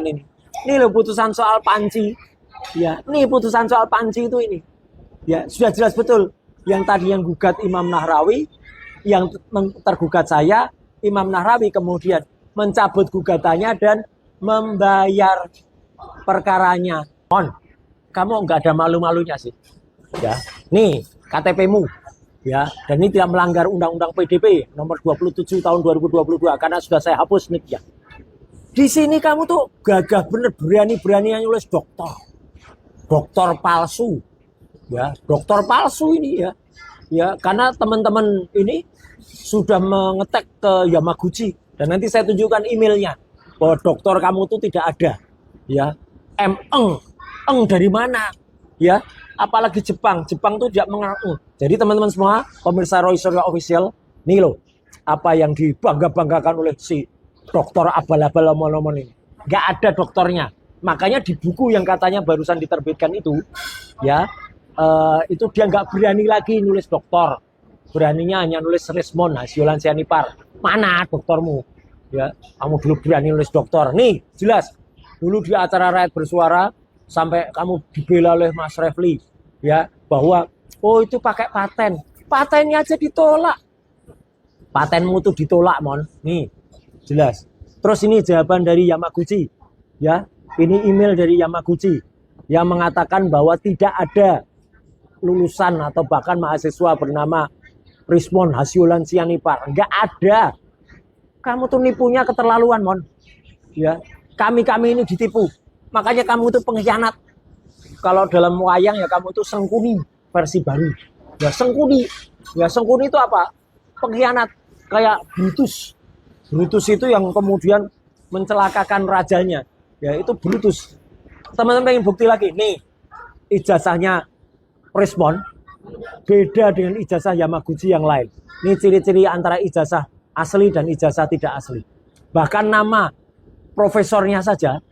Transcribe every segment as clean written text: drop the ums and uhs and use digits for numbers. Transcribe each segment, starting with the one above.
ini. Ini loh putusan soal Panci. Ya, ini putusan soal Panci itu ini. Ya, sudah jelas betul. Yang tadi yang gugat Imam Nahrawi, yang tergugat saya, Imam Nahrawi kemudian mencabut gugatannya dan membayar perkaranya. Kamu nggak ada malu-malunya sih. Ya, nih KTP-mu. Ya, dan ini tidak melanggar Undang-Undang PDP nomor 27 tahun 2022 karena sudah saya hapus nih ya. Di sini kamu tuh gagah bener, berani-beraninya nulis dokter. Dokter palsu. Ya, dokter palsu ini ya. Ya, karena teman-teman ini sudah mengetek ke Yamaguchi dan nanti saya tunjukkan emailnya bahwa dokter kamu tuh tidak ada. Ya, eng dari mana? Ya, apalagi Jepang tuh tidak mengaku. Jadi teman-teman semua, pemirsa Roy Suryo Official, nih loh, apa yang dibangga-banggakan oleh si dokter abal-abal omon-omon ini. Nggak ada dokternya. Makanya di buku yang katanya barusan diterbitkan itu, ya, itu dia nggak berani lagi nulis dokter. Beraninya hanya nulis Rismon Hasyolan Sianipar. Mana doktermu? Ya, kamu dulu berani nulis dokter. Nih, jelas. Dulu di acara Rakyat Bersuara, sampai kamu dibela oleh Mas Refli. Ya, bahwa, oh itu pakai paten. Patennya aja ditolak. Patenmu tuh ditolak, Mon. Nih, jelas. Terus ini jawaban dari Yamaguchi. Ya, ini email dari Yamaguchi yang mengatakan bahwa tidak ada lulusan atau bahkan mahasiswa bernama Rismon Hasyolan Sianipar. Enggak ada. Kamu tuh nipunya keterlaluan, Mon. Ya, kami ini ditipu. Makanya kamu itu pengkhianat. Kalau dalam wayang ya kamu itu Sengkuni versi baru. Ya Sengkuni. Ya Sengkuni itu apa? Pengkhianat. Kayak Brutus. Brutus itu yang kemudian mencelakakan rajanya. Ya itu Brutus. Teman-teman pengen bukti lagi. Nih ijazahnya Rismon beda dengan ijazah Yamaguchi yang lain. Ini ciri-ciri antara ijazah asli dan ijazah tidak asli. Bahkan nama profesornya saja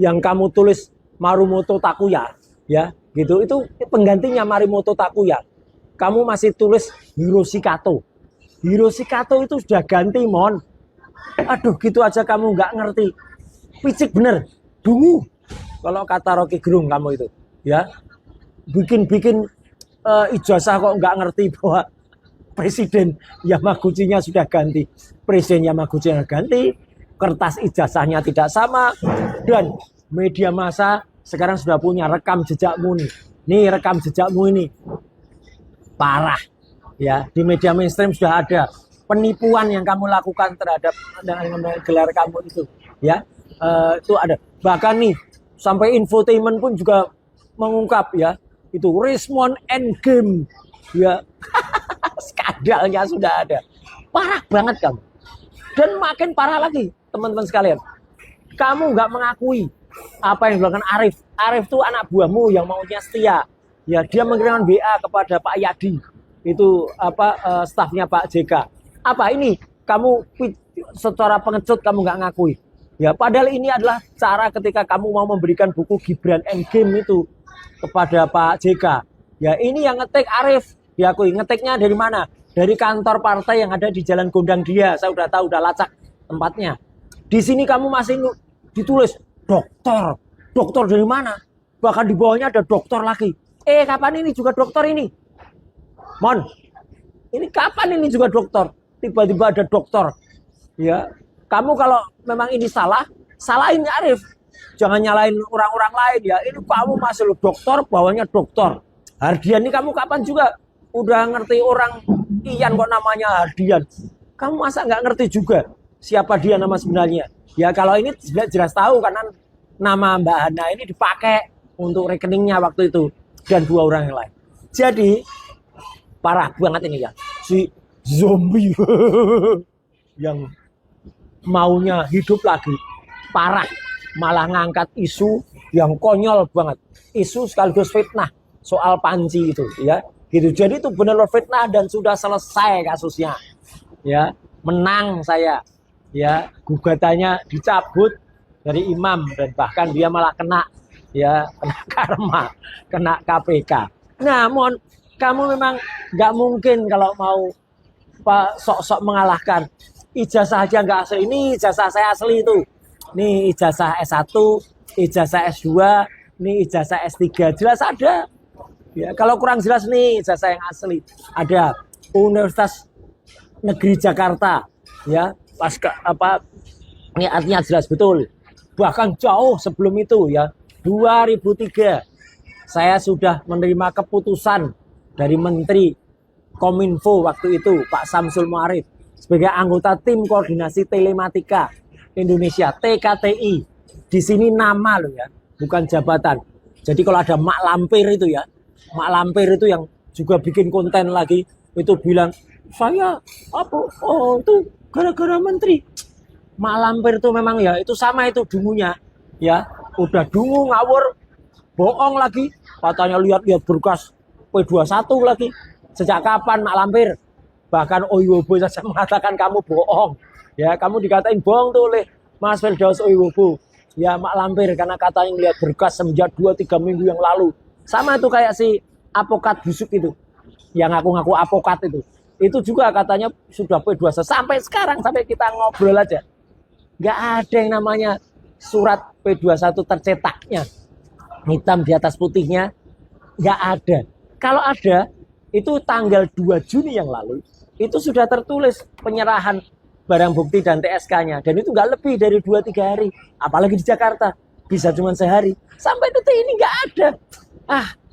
yang kamu tulis Marumoto Takuya, ya, gitu. Itu penggantinya Marimoto Takuya. Kamu masih tulis Hiroshi Kato. Hiroshi Kato itu sudah ganti, Mon. Aduh, gitu aja kamu nggak ngerti. Picik bener, dungu. Kalau kata Rocky Gerung kamu itu, ya. Bikin ijazah kok nggak ngerti bahwa Presiden Yamaguchi-nya sudah ganti. Presiden Yamaguchi-nya ganti, kertas ijazahnya tidak sama, dan media massa sekarang sudah punya rekam jejakmu nih. Nih rekam jejakmu ini. Parah. Ya, di media mainstream sudah ada penipuan yang kamu lakukan terhadap dengan gelar kamu itu. Ya, itu ada. Bahkan nih, sampai infotainment pun juga mengungkap ya, itu Rismon Endgame. Ya, skandalnya sudah ada. Parah banget kamu. Dan makin parah lagi, teman-teman sekalian. Kamu nggak mengakui apa yang dilakukan Arif. Arif itu anak buahmu yang maunya setia. Ya, dia mengirimkan WA kepada Pak Yadi. Itu stafnya Pak JK. Apa ini? Kamu secara pengecut kamu nggak ngakui. Ya, padahal ini adalah cara ketika kamu mau memberikan buku Gibran Endgame itu kepada Pak JK. Ya, ini yang ngetik Arif. Diakui. Ngetiknya dari mana? Dari kantor partai yang ada di Jalan Gondang Dia. Saya udah tahu, udah lacak tempatnya. Di sini kamu masih ditulis dokter. Dokter dari mana? Bahkan di bawahnya ada dokter lagi. Kapan ini juga dokter ini? Mon, ini kapan ini juga dokter? Tiba-tiba ada dokter. Ya, kamu kalau memang ini salah, salahin Arif. Jangan nyalain orang-orang lain ya. Ini kamu masih dokter, bawahnya dokter. Hardian ini kamu kapan juga udah ngerti orang Ian kok namanya Hardian? Kamu masa nggak ngerti juga siapa dia nama sebenarnya? Ya kalau ini jelas tahu karena nama Mbak Hana ini dipakai untuk rekeningnya waktu itu dan dua orang yang lain. Jadi parah banget ini ya, si zombie yang maunya hidup lagi, parah, malah ngangkat isu yang konyol banget, isu sekaligus fitnah soal Panci itu, ya, gitu. Jadi itu benar fitnah dan sudah selesai kasusnya, ya, menang saya, ya, gugatannya dicabut dari imam dan bahkan dia malah kena, ya, kena karma, kena KPK. Namun kamu memang nggak mungkin kalau mau sok-sok mengalahkan. Ijazah aja nggak asli. Ini ijazah saya asli itu. nih ijazah S1, ijazah S2, nih ijazah S3, jelas ada. Ya, kalau kurang jelas nih ijazah yang asli. Ada Universitas Negeri Jakarta, ya, ini artinya jelas betul. Bahkan jauh sebelum itu ya, 2003 saya sudah menerima keputusan dari Menteri Kominfo waktu itu, Pak Samsul Muarif, sebagai anggota tim koordinasi telematika Indonesia, TKTI. Di sini nama loh ya, bukan jabatan. Jadi kalau ada Mak Lampir itu ya, Mak Lampir itu yang juga bikin konten lagi, itu bilang, saya apa? Oh, itu gara-gara menteri. Mak Lampir itu memang ya, itu sama itu dungunya. Ya, udah dungu ngawur, bohong lagi. Katanya lihat-lihat berkas P21 lagi. Sejak kapan Mak Lampir? Bahkan Oyobo saja mengatakan kamu bohong. Ya, kamu dikatain bohong tuh oleh Mas Firdaus Oyobo. Ya, Mak Lampir karena katanya lihat berkas semenjak 2-3 minggu yang lalu. Sama itu kayak si Apokat Busuk itu. Yang ngaku-ngaku apokat itu. Itu juga katanya sudah P21. Sampai sekarang, sampai kita ngobrol aja. Nggak ada yang namanya surat P21 tercetaknya. Hitam di atas putihnya. Nggak ada. Kalau ada, itu tanggal 2 Juni yang lalu. Itu sudah tertulis penyerahan barang bukti dan TSK-nya. Dan itu nggak lebih dari 2-3 hari. Apalagi di Jakarta. Bisa cuma sehari. Sampai detik ini nggak ada.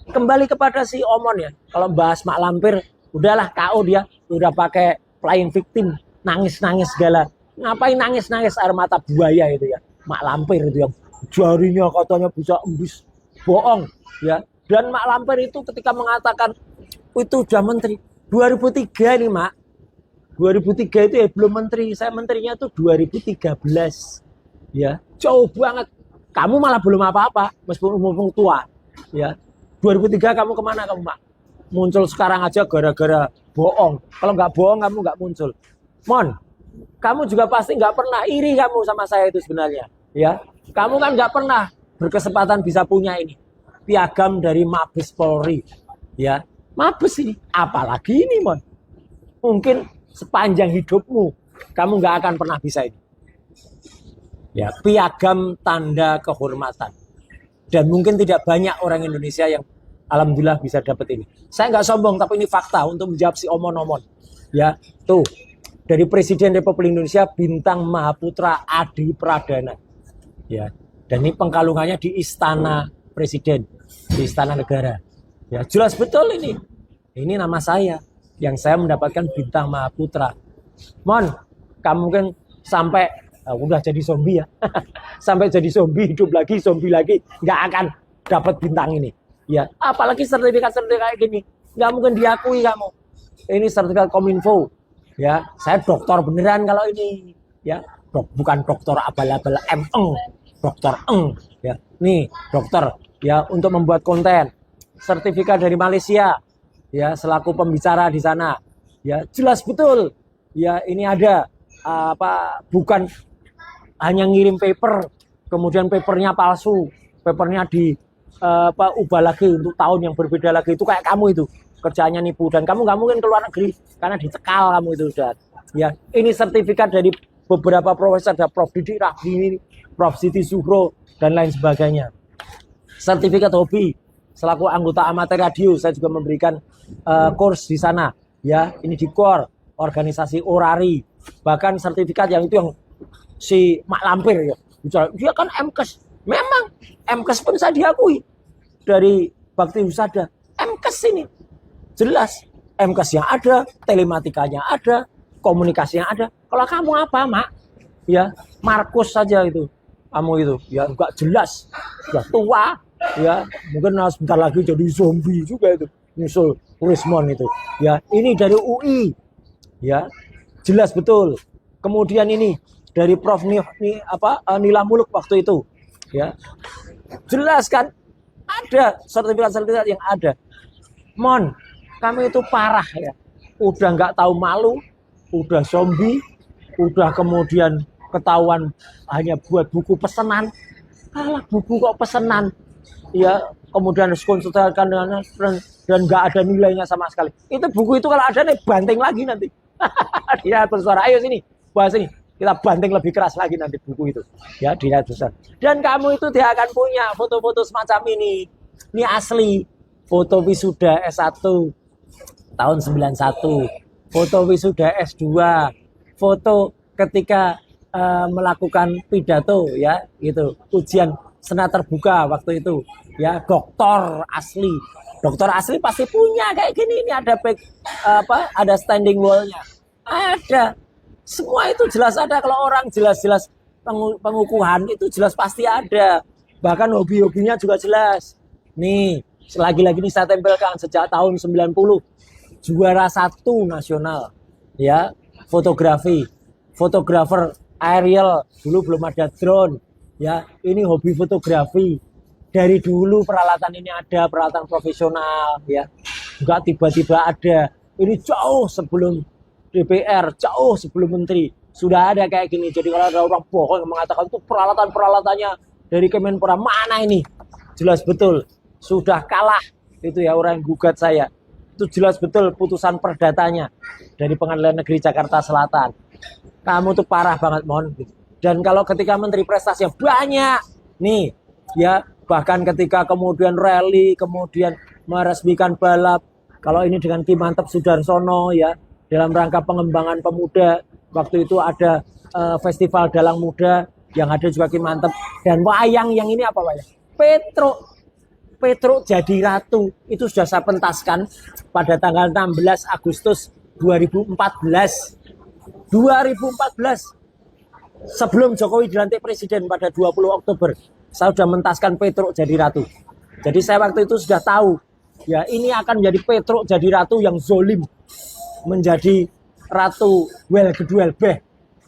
Kembali kepada si Omon ya. Kalau bahas Mak Lampir, udahlah KO dia. Udah pakai playing victim. Nangis-nangis segala. Ngapain nangis-nangis air mata buaya itu ya. Mak Lampir itu yang jarinya katanya bisa embus. Bohong ya. Dan Mak Lampir itu ketika mengatakan itu udah menteri. 2003 nih Mak. 2003 itu ya belum menteri. Saya menterinya tuh 2013. Ya, jauh banget. Kamu malah belum apa-apa meskipun umur tua. Ya. 2003 kamu kemana kamu Mak? Muncul sekarang aja gara-gara bohong. Kalau nggak bohong kamu nggak muncul. Mon, kamu juga pasti nggak pernah iri kamu sama saya itu sebenarnya. Ya, kamu kan nggak pernah berkesempatan bisa punya ini piagam dari Mabes Polri. Ya, Mabes ini. Apalagi ini Mon. Mungkin sepanjang hidupmu kamu nggak akan pernah bisa ini. Ya, piagam tanda kehormatan. Dan mungkin tidak banyak orang Indonesia yang alhamdulillah bisa dapat ini. Saya nggak sombong, tapi ini fakta untuk menjawab si omon-omon. Ya, tuh dari Presiden Republik Indonesia Bintang Mahaputra Adi Pradana. Ya, dan ini pengkalungannya di Istana Presiden, di Istana Negara. Ya, jelas betul ini. Ini nama saya yang saya mendapatkan Bintang Mahaputra. Mon, kamu kan sampai udah jadi zombie ya. Sampai jadi zombie, hidup lagi, zombie lagi, nggak akan dapat bintang ini. Ya, apalagi sertifikat-sertifikat kayak gini, nggak mungkin diakui kamu. Ini sertifikat Kominfo. Ya, saya dokter beneran kalau ini. Ya, bukan dokter abal-abal dokter Ya, nih dokter. Ya, untuk membuat konten. Sertifikat dari Malaysia. Ya, selaku pembicara di sana. Ya, jelas betul. Ya, ini ada bukan hanya ngirim paper, kemudian papernya palsu, papernya ubah lagi untuk tahun yang berbeda lagi. Itu kayak kamu itu kerjanya nipu, dan kamu nggak mungkin keluar negeri karena dicekal kamu itu sudah. Ya, ini sertifikat dari beberapa profesor, ada Prof Didik Rahdi, Prof Siti Zuhro dan lain sebagainya. Sertifikat hobi selaku anggota amatir radio, saya juga memberikan kurs di sana. Ya, ini di KOR, organisasi Orari. Bahkan sertifikat yang itu yang si Mak Lampir ya, dia kan MKes. Memang MKes pun saya diakui dari Bakti Husada. MKes ini jelas MKes yang ada, telematikanya ada, komunikasinya ada. Kalau kamu apa Mak? Ya Markus saja itu, kamu itu ya enggak jelas, sudah tua ya, mungkin sebentar lagi jadi zombie juga itu, nyusul Rismon itu. Ya ini dari UI ya, jelas betul. Kemudian ini dari Prof Nila Muluk waktu itu, ya jelas kan, ada sertifikat-sertifikat yang ada. Mon, kami itu parah ya, udah nggak tahu malu, udah zombie, udah kemudian ketahuan hanya buat buku pesanan. Alah, buku kok pesanan, ya kemudian harus konsultasikan dengan dan nggak ada nilainya sama sekali. Itu buku itu kalau ada nih banting lagi nanti. Dia bersuara, ayo sini bahas ini. Kita banting lebih keras lagi nanti buku itu, ya, di ratusan. Dan kamu itu dia akan punya foto-foto semacam ini. Ini asli foto wisuda S1 tahun 91, foto wisuda S2, foto ketika melakukan pidato, ya, itu ujian senat terbuka waktu itu, ya, doktor asli. Dokter asli pasti punya kayak gini. Ini ada ada standing wall-nya. Ada. Semua itu jelas ada. Kalau orang jelas-jelas pengukuhan itu jelas pasti ada. Bahkan hobi-hobinya juga jelas. Nih, lagi-lagi nih saya tempelkan sejak tahun 90. Juara 1 nasional. Ya, fotografi. Fotografer aerial. Dulu belum ada drone. Ya, ini hobi fotografi. Dari dulu peralatan ini ada, peralatan profesional, ya. Juga tiba-tiba ada. Ini jauh sebelum DPR, jauh sebelum menteri. Sudah ada kayak gini. Jadi kalau ada orang bohong yang mengatakan itu peralatan-peralatannya dari Kemenpora, mana ini? Jelas betul. Sudah kalah. Itu ya orang yang gugat saya. Itu jelas betul putusan perdatanya dari Pengadilan Negeri Jakarta Selatan. Kamu tuh parah banget, mohon. Dan kalau ketika menteri prestasinya banyak, nih, ya, bahkan ketika kemudian rally, kemudian meresmikan balap, kalau ini dengan Ki Mantep Sudarsono, ya, dalam rangka pengembangan pemuda, waktu itu ada festival Dalang Muda, yang ada juga Ki Mantep, dan wayang yang ini apa wayang? Petruk Jadi Ratu, itu sudah saya pentaskan pada tanggal 16 Agustus 2014. 2014, sebelum Jokowi dilantik presiden pada 20 Oktober, saya sudah mentaskan Petruk Jadi Ratu. Jadi saya waktu itu sudah tahu, ya, ini akan menjadi Petruk Jadi Ratu yang zolim, menjadi Ratu Wel Geduel Beh,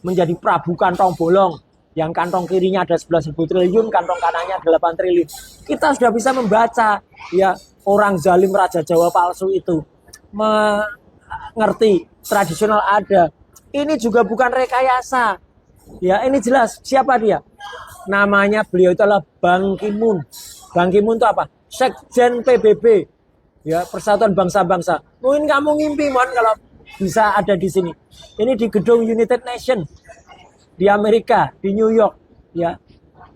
menjadi Prabu Kantong Bolong, yang kantong kirinya ada 11.000 triliun, kantong kanannya 8 triliun. Kita sudah bisa membaca, ya, orang zalim Raja Jawa palsu itu, mengerti tradisional ada. Ini juga bukan rekayasa. Ya, ini jelas siapa dia. Namanya beliau itu adalah Bang Ki-moon. Bang Ki-moon itu apa? Sekjen PBB. Ya, Persatuan Bangsa-Bangsa. Mungkin kamu ngimpi, mohon, kalau bisa ada di sini. Ini di gedung United Nations di Amerika, di New York. Ya,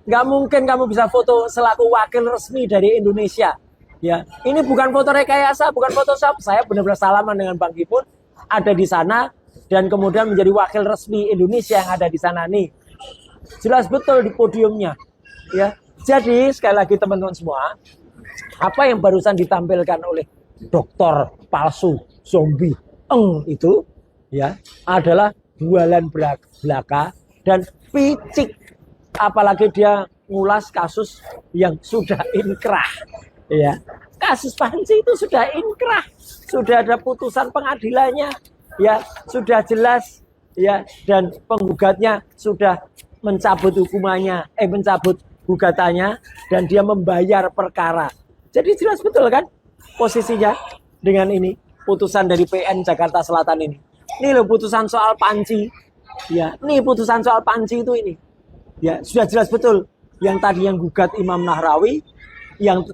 nggak mungkin kamu bisa foto selaku wakil resmi dari Indonesia. Ya, ini bukan foto rekayasa, bukan Photoshop. Saya benar-benar salaman dengan Bang Ki-moon, ada di sana, dan kemudian menjadi wakil resmi Indonesia yang ada di sana nih. Jelas betul di podiumnya. Ya, jadi sekali lagi teman-teman semua, apa yang barusan ditampilkan oleh dokter palsu zombie itu, ya, adalah bualan belaka dan picik. Apalagi dia ngulas kasus yang sudah inkrah. Ya, kasus Panji itu sudah inkrah, sudah ada putusan pengadilannya, ya, sudah jelas, ya, dan penggugatnya sudah mencabut hukumannya, mencabut gugatannya, dan dia membayar perkara. Jadi jelas betul kan posisinya dengan ini putusan dari PN Jakarta Selatan ini. Ini loh putusan soal Panji, ya, ini putusan soal Panji itu ini, ya, sudah jelas betul. Yang tadi yang gugat Imam Nahrawi, yang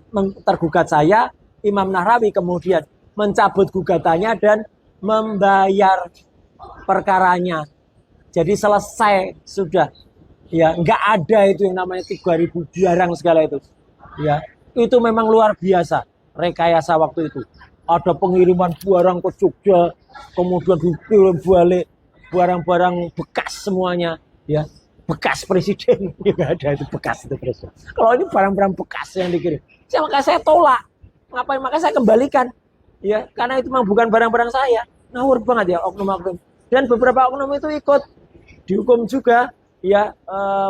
tergugat saya, Imam Nahrawi kemudian mencabut gugatannya dan membayar perkaranya. Jadi selesai sudah. Ya, nggak ada itu yang namanya 3.000 barang segala itu. Ya, itu memang luar biasa rekayasa waktu itu. Ada pengiriman barang ke Jogja, kemudian dikirim balik barang-barang bekas semuanya, ya. Bekas presiden, nggak ada itu bekas itu presiden. Kalau ini barang-barang bekas yang dikirim, maka saya tolak. Ngapain? Maka saya kembalikan, ya, karena itu memang bukan barang-barang saya. Ngawur banget ya oknum-oknum. Dan beberapa oknum itu ikut dihukum juga, ya,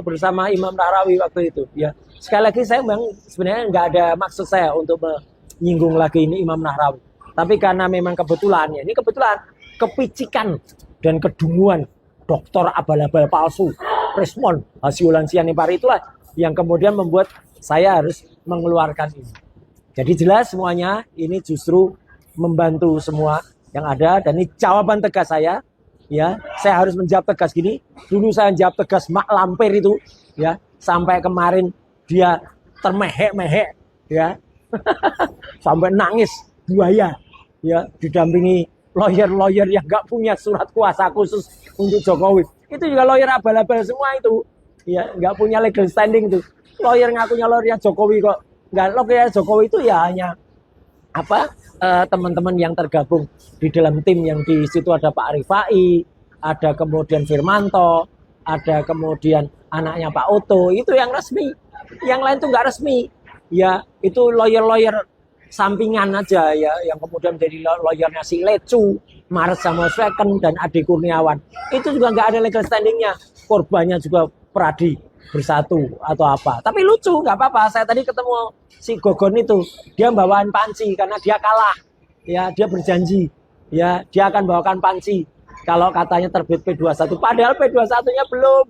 bersama Imam Nahrawi waktu itu. Ya, sekali lagi saya memang sebenarnya nggak ada maksud saya untuk menyinggung lagi ini Imam Nahrawi. Tapi karena memang kebetulan, ya, ini kebetulan kepicikan dan kedunguan dokter abal-abal palsu Prismon Hasiulan Sianipar itulah yang kemudian membuat saya harus mengeluarkan ini. Jadi jelas semuanya ini justru membantu semua yang ada, dan ini jawaban tegas saya, ya. Saya harus menjawab tegas gini. Dulu saya jawab tegas Mak Lampir itu, ya, sampai kemarin dia termehek-mehek, ya. Sampai nangis buaya, ya, didampingi lawyer-lawyer yang nggak punya surat kuasa khusus untuk Jokowi. Itu juga lawyer abal-abal semua itu. Ya, nggak punya legal standing tuh. Lawyer ngakunya lawyernya Jokowi kok. Nggak, lawyer Jokowi itu ya hanya teman-teman yang tergabung di dalam tim yang di situ ada Pak Rifai, ada kemudian Firmanto, ada kemudian anaknya Pak Oto, itu yang resmi. Yang lain tuh nggak resmi. Ya, itu lawyer-lawyer sampingan aja ya, yang kemudian jadi lawyernya si Lecu, Maret sama Sweken dan Ade Kurniawan. Itu juga nggak ada legal standingnya. Korbannya juga Peradi Bersatu atau apa. Tapi lucu, nggak apa-apa. Saya tadi ketemu si Gogon itu, dia bawain panci karena dia kalah. Ya, dia berjanji, ya dia akan bawakan panci kalau katanya terbit P21. Padahal P21-nya belum.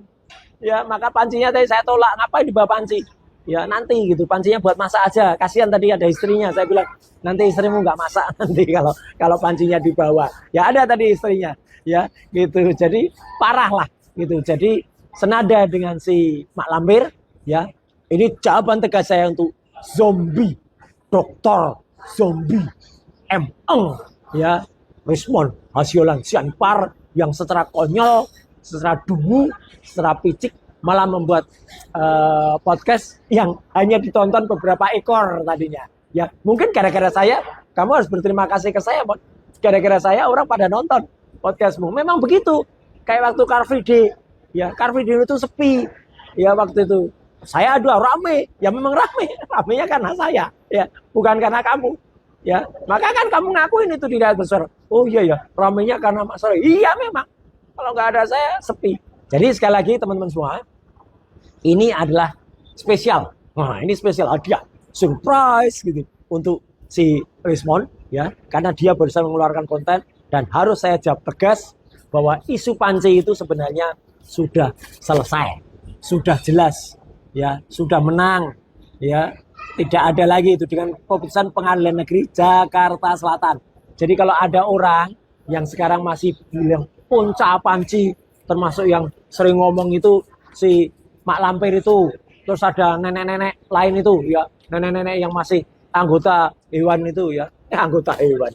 Ya, maka pancinya tadi saya tolak. Ngapain dibawa panci? Ya nanti gitu, pancinya buat masak aja. Kasihan tadi ada istrinya, saya bilang nanti istrimu nggak masak nanti kalau pancinya dibawa. Ya ada tadi istrinya, ya gitu. Jadi parah lah gitu. Jadi senada dengan si Mak Lampir, ya ini jawaban tegas saya untuk zombie, Dokter Zombie ya Rismon Hasyolan Sianpar yang secara konyol, secara dungu, secara picik malah membuat podcast yang hanya ditonton beberapa ekor tadinya. Ya, mungkin gara-gara saya, kamu harus berterima kasih ke saya, Mon. Gara-gara saya orang pada nonton podcastmu. Memang begitu. Kayak waktu Car Free Day. Ya, Car Free Day itu sepi. Ya, waktu itu saya rame. Ya memang rame. Ramenya karena saya, ya, bukan karena kamu. Ya, maka kan kamu ngakuin itu tidak besar. Oh iya ya, ramenya karena Mas Roy. Iya memang. Kalau nggak ada saya sepi. Jadi sekali lagi teman-teman semua, ini adalah spesial. Nah, ini spesial hadiah, surprise gitu untuk si Rismon ya, karena dia barusan mengeluarkan konten dan harus saya jawab tegas bahwa isu panci itu sebenarnya sudah selesai, sudah jelas ya, sudah menang ya, tidak ada lagi itu dengan keputusan Pengadilan Negeri Jakarta Selatan. Jadi kalau ada orang yang sekarang masih bilang punca panci, termasuk yang sering ngomong itu si Mak Lampir itu, terus ada nenek-nenek lain itu ya, nenek-nenek yang masih anggota hewan itu ya, anggota hewan.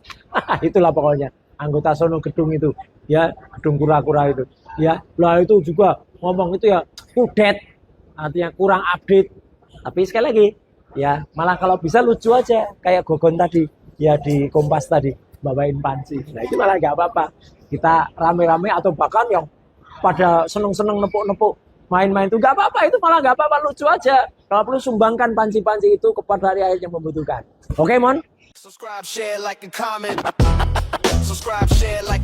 Itulah pokoknya, anggota sono gedung itu ya, gedung kura-kura itu ya. Lah itu juga ngomong itu ya kudet, artinya kurang update. Tapi sekali lagi ya, malah kalau bisa lucu aja kayak Gogon tadi ya di Kompas tadi bawain panci. Nah itu malah nggak apa-apa. Kita rame-rame atau bahkan yang pada seneng-seneng nepuk-nepuk main-main itu nggak apa-apa, itu malah nggak apa-apa, lucu aja. Kalau perlu sumbangkan panci-panci itu kepada rakyat yang membutuhkan. Oke, Mon? Subscribe, share, like, and comment. Subscribe, share, like